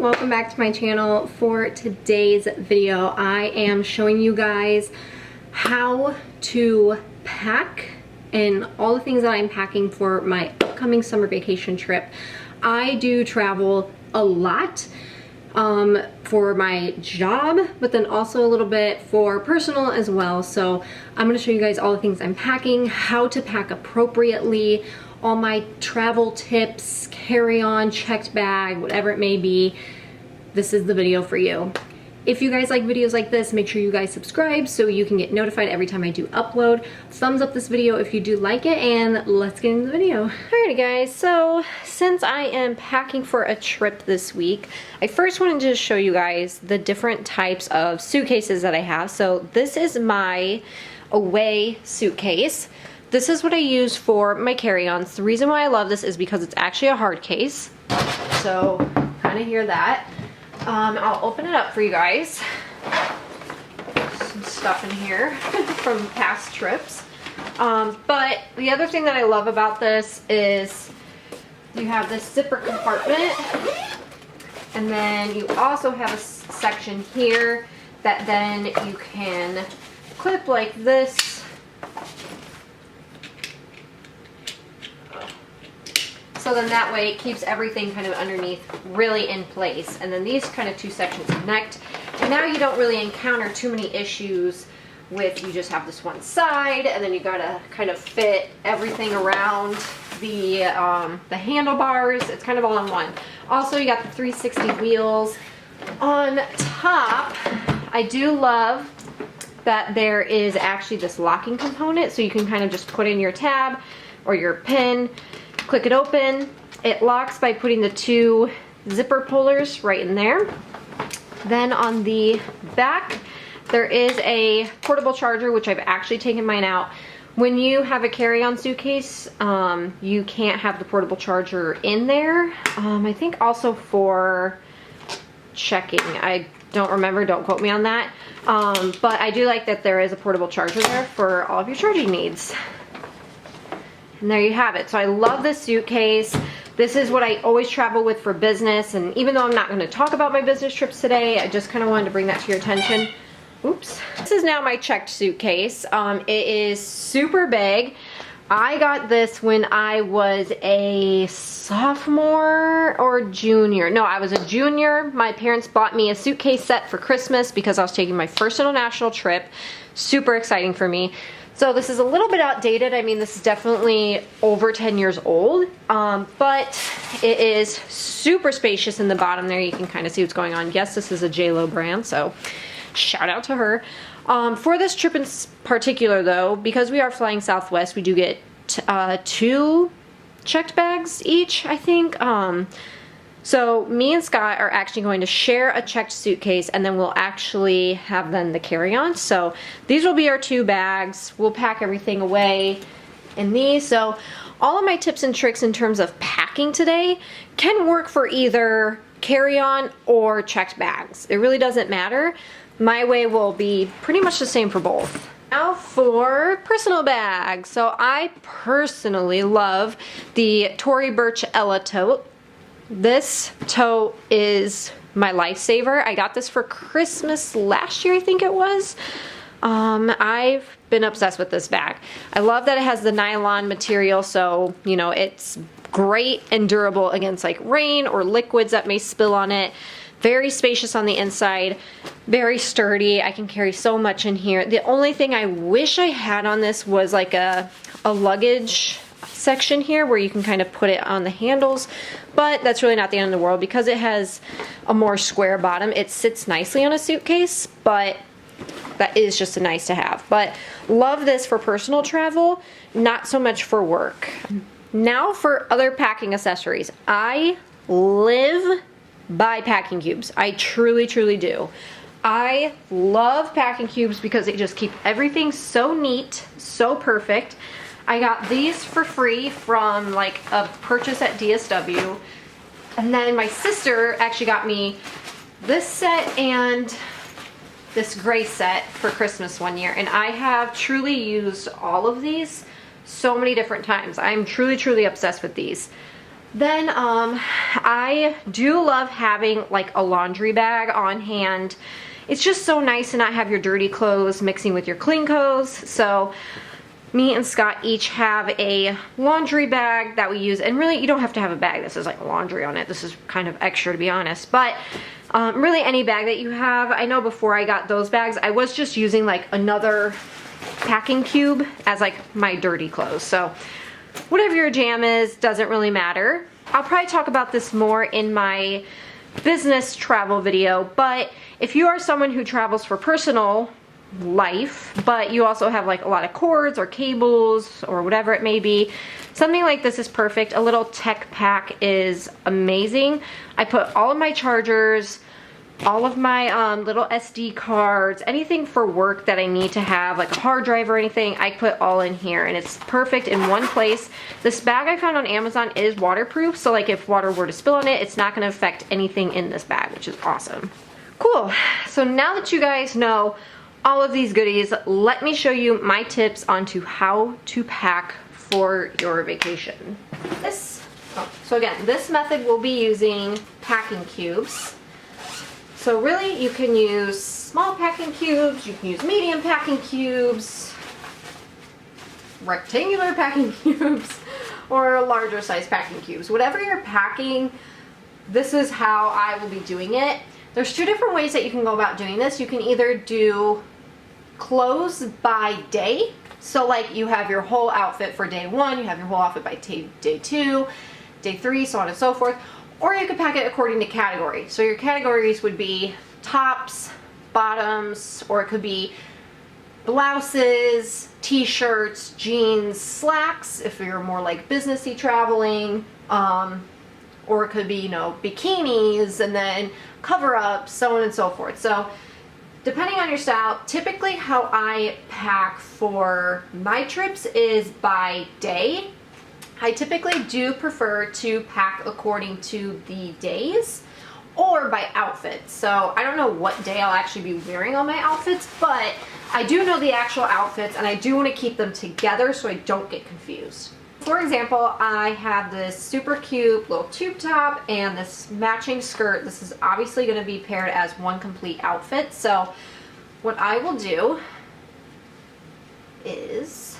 welcome back to my channel. For today's video, I am showing you guys how to pack and all the things that I'm packing for my upcoming summer vacation trip. I do travel a lot for my job, but then also a little bit for personal as well. So I'm going to show you guys all the things I'm packing, how to pack appropriately, all my travel tips, carry-on, checked bag, whatever it may be. This is the video for you. If you guys like videos like this, make sure you guys subscribe so you can get notified every time I do upload. Thumbs up this video if you do like it, and let's get into the video. Alrighty guys, so since I am packing for a trip this week, I first wanted to show you guys the different types of suitcases that I have. So this is my away suitcase. This is what I use for my carry-ons. The reason why I love this is because it's actually a hard case. So kind of hear that. I'll open it up for you guys. Some stuff in here from past trips. But the other thing that I love about this is you have this zipper compartment, and then you also have a section here that then you can clip like this. So then that way it keeps everything kind of underneath really in place. And then these kind of two sections connect. And now you don't really encounter too many issues with, you just have this one side, and then you gotta kind of fit everything around the handlebars. It's kind of all in one. Also, you got the 360 wheels. On top, I do love that there is actually this locking component, so you can kind of just put in your tab or your pin, click it open. It locks by putting the two zipper pullers right in there. Then on the back, there is a portable charger, which I've actually taken mine out. When you have a carry-on suitcase, you can't have the portable charger in there. I think also for checking. I don't remember, don't quote me on that. But I do like that there is a portable charger there for all of your charging needs. And there you have it. So I love this suitcase. This is what I always travel with for business. And even though I'm not going to talk about my business trips today, I just kind of wanted to bring that to your attention. Oops. This is now my checked suitcase. It is super big. I got this when I was a sophomore or junior. No, I was a junior. My parents bought me a suitcase set for Christmas because I was taking my first international trip. Super exciting for me. So this is a little bit outdated. I mean, this is definitely over 10 years old, but it is super spacious in the bottom there. You can kind of see what's going on. Yes, this is a JLo brand, so shout out to her. For this trip in particular though, because we are flying Southwest, we do get two checked bags each, I think. So me and Scott are actually going to share a checked suitcase, and then we'll actually have then the carry-on. So these will be our two bags. We'll pack everything away in these. So all of my tips and tricks in terms of packing today can work for either carry-on or checked bags. It really doesn't matter. My way will be pretty much the same for both. Now for personal bags. So I personally love the Tory Burch Ella tote. This tote is my lifesaver. I got this for Christmas last year, I think it was. I've been obsessed with this bag. I love that it has the nylon material, so you know it's great and durable against like rain or liquids that may spill on it. Very spacious on the inside, very sturdy. I can carry so much in here. The only thing I wish I had on this was like a luggage section here where you can kind of put it on the handles, but that's really not the end of the world because it has a more square bottom. It sits nicely on a suitcase, but that is just a nice to have. But love this for personal travel, not so much for work. Now for other packing accessories. I live by packing cubes. I truly, truly do. I love packing cubes because they just keep everything so neat, so perfect. I got these for free from like a purchase at DSW. And then my sister actually got me this set and this gray set for Christmas one year. And I have truly used all of these so many different times. I'm truly, truly obsessed with these. Then I do love having like a laundry bag on hand. It's just so nice to not have your dirty clothes mixing with your clean clothes. So me and Scott each have a laundry bag that we use, and really you don't have to have a bag that says like laundry on it. This is kind of extra, to be honest, but really any bag that you have. I know before I got those bags, I was just using like another packing cube as like my dirty clothes. So whatever your jam is, doesn't really matter. I'll probably talk about this more in my business travel video, but if you are someone who travels for personal life, but you also have like a lot of cords or cables or whatever it may be, something like this is perfect. A little tech pack is amazing. I put all of my chargers, all of my little SD cards, anything for work that I need to have, like a hard drive or anything, I put all in here, and it's perfect in one place. This bag I found on Amazon is waterproof, so like if water were to spill on it, it's not going to affect anything in this bag, which is awesome. Cool. So now that you guys know all of these goodies, let me show you my tips onto how to pack for your vacation. So again, this method will be using packing cubes. So really you can use small packing cubes, you can use medium packing cubes, rectangular packing cubes, or larger size packing cubes. Whatever you're packing, this is how I will be doing it. There's two different ways that you can go about doing this. You can either do clothes by day. So like you have your whole outfit for day 1, you have your whole outfit by day 2, day 3, so on and so forth. Or you could pack it according to category. So your categories would be tops, bottoms, or it could be blouses, t-shirts, jeans, slacks if you're more like businessy traveling, or it could be, you know, bikinis and then cover-ups, so on and so forth. So depending on your style, typically how I pack for my trips is by day. I typically do prefer to pack according to the days or by outfits. So I don't know what day I'll actually be wearing all my outfits, but I do know the actual outfits and I do want to keep them together so I don't get confused. For example, I have this super cute little tube top and this matching skirt. This is obviously going to be paired as one complete outfit. So what I will do is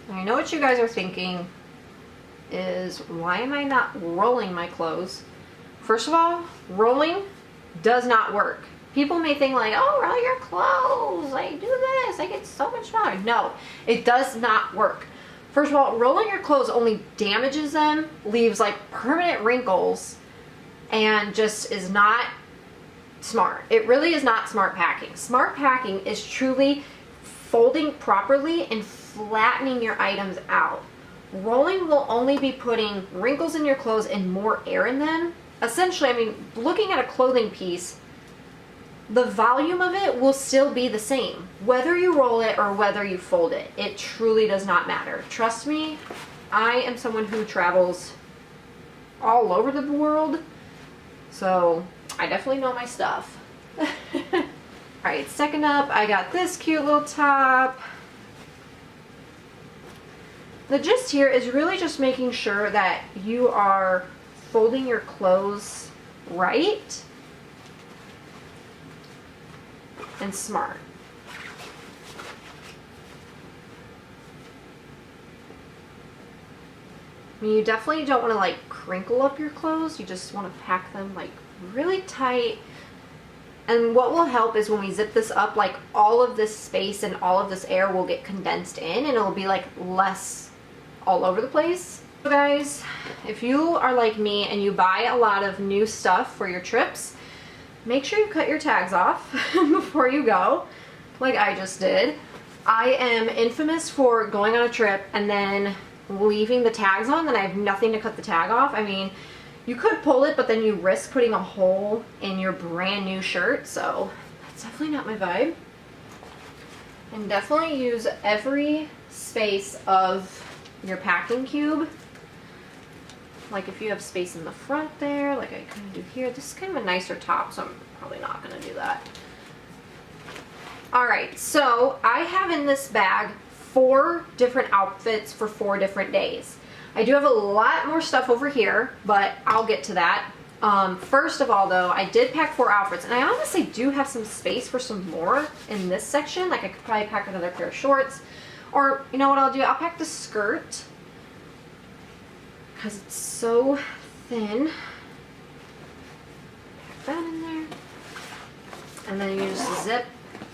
I know what you guys are thinking is, why am I not rolling my clothes? First of all, rolling does not work. People may think like, oh, roll your clothes, I do this, I get so much smaller. No, it does not work. First of all, rolling your clothes only damages them, leaves like permanent wrinkles, and just is not smart. It really is not smart packing. Smart packing is truly folding properly and flattening your items out. Rolling will only be putting wrinkles in your clothes and more air in them. Essentially, I mean, looking at a clothing piece, the volume of it will still be the same, whether you roll it or whether you fold it. It truly does not matter. Trust me, I am someone who travels all over the world, so I definitely know my stuff. Alright, second up, I got this cute little top. The gist here is really just making sure that you are folding your clothes right and smart. I mean, you definitely don't want to like crinkle up your clothes. You just want to pack them like really tight. And what will help is when we zip this up, like all of this space and all of this air will get condensed in and it'll be like less all over the place. So guys, if you are like me and you buy a lot of new stuff for your trips, make sure you cut your tags off before you go, like I just did. I am infamous for going on a trip and then leaving the tags on, then I have nothing to cut the tag off. I mean, you could pull it, but then you risk putting a hole in your brand new shirt, so that's definitely not my vibe. And definitely use every space of your packing cube. Like if you have space in the front there, like I kind of do here. This is kind of a nicer top, so I'm probably not going to do that. All right, so I have in this bag 4 different outfits for 4 different days. I do have a lot more stuff over here, but I'll get to that. First of all though, I did pack 4 outfits, and I honestly do have some space for some more in this section. Like I could probably pack another pair of shorts, or you know what I'll do? I'll pack the skirt because it's so thin. Pack that in there. And then you just zip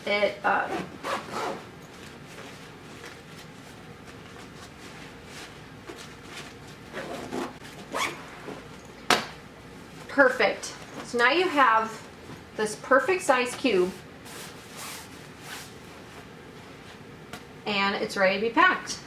it up. Perfect. So now you have this perfect size cube and it's ready to be packed.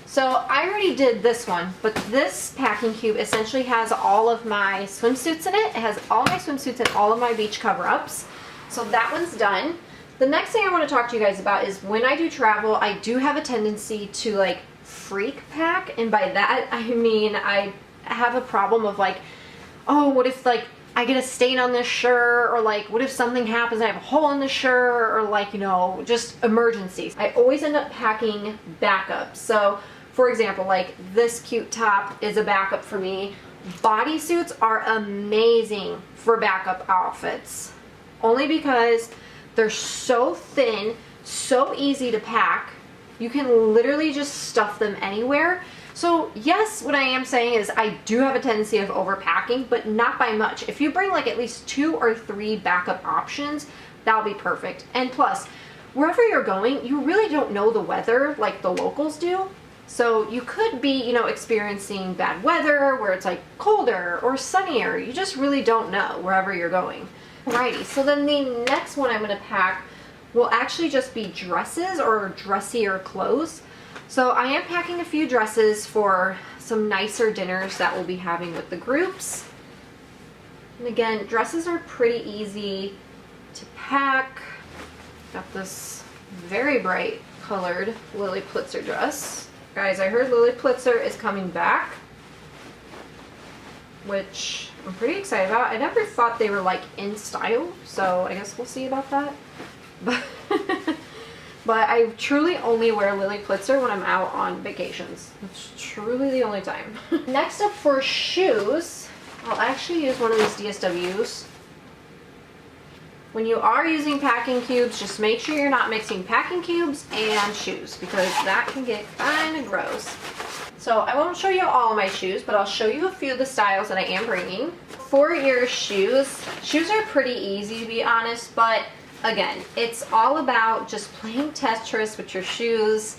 So I already did this one, but this packing cube essentially has all of my swimsuits in it. It has all my swimsuits and all of my beach cover-ups. So that one's done. The next thing I want to talk to you guys about is when I do travel, I do have a tendency to like freak pack. And by that, I mean, I have a problem of like, oh, what if like I get a stain on this shirt, or like what if something happens, I have a hole in the shirt, or like, you know, just emergencies. I always end up packing backups. So for example, like this cute top is a backup for me. Bodysuits are amazing for backup outfits, only because they're so thin, so easy to pack. You can literally just stuff them anywhere. So yes, what I am saying is I do have a tendency of overpacking, but not by much. If you bring like at least 2 or 3 backup options, that'll be perfect. And plus, wherever you're going, you really don't know the weather like the locals do. So you could be, you know, experiencing bad weather where it's like colder or sunnier. You just really don't know wherever you're going. Alrighty, so then the next one I'm going to pack will actually just be dresses or dressier clothes. So I am packing a few dresses for some nicer dinners that we'll be having with the groups. And again, dresses are pretty easy to pack. Got this very bright colored Lily Pulitzer dress. Guys, I heard Lily Pulitzer is coming back, which I'm pretty excited about. I never thought they were like in style, so I guess we'll see about that. But I truly only wear Lily Pulitzer when I'm out on vacations. It's truly the only time. Next up for shoes, I'll actually use one of these DSWs. When you are using packing cubes, just make sure you're not mixing packing cubes and shoes, because that can get kind of gross. So I won't show you all my shoes, but I'll show you a few of the styles that I am bringing. For your shoes are pretty easy to be honest, but again, it's all about just playing Tetris with your shoes.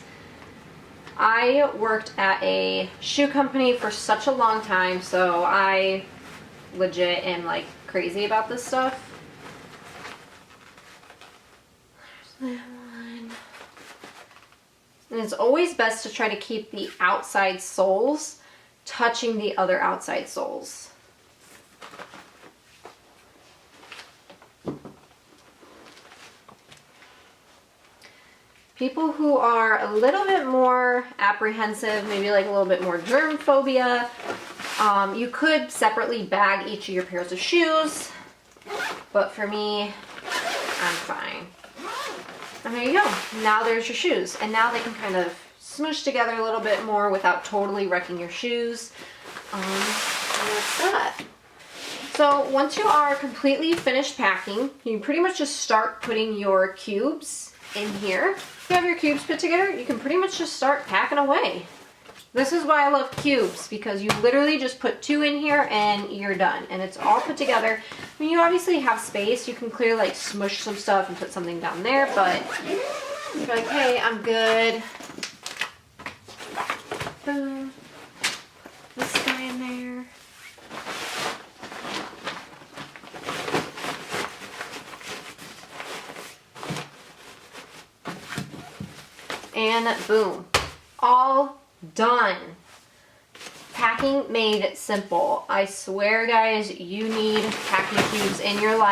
I worked at a shoe company for such a long time, so I legit am like crazy about this stuff. There's that one. And it's always best to try to keep the outside soles touching the other outside soles. People who are a little bit more apprehensive, maybe like a little bit more germ phobia, you could separately bag each of your pairs of shoes, but for me, I'm fine. And there you go. Now there's your shoes, and now they can kind of smoosh together a little bit more without totally wrecking your shoes. And that's that. So once you are completely finished packing, you pretty much just start putting your cubes in here. If you have your cubes put together, you can pretty much just start packing away. This is why I love cubes, because you literally just put 2 in here and you're done. And it's all put together. I mean, you obviously have space. You can clearly like smush some stuff and put something down there, but you're like, hey, I'm good. Boom. This guy in there. And boom, all done. Packing made simple. I swear guys, you need packing cubes in your life.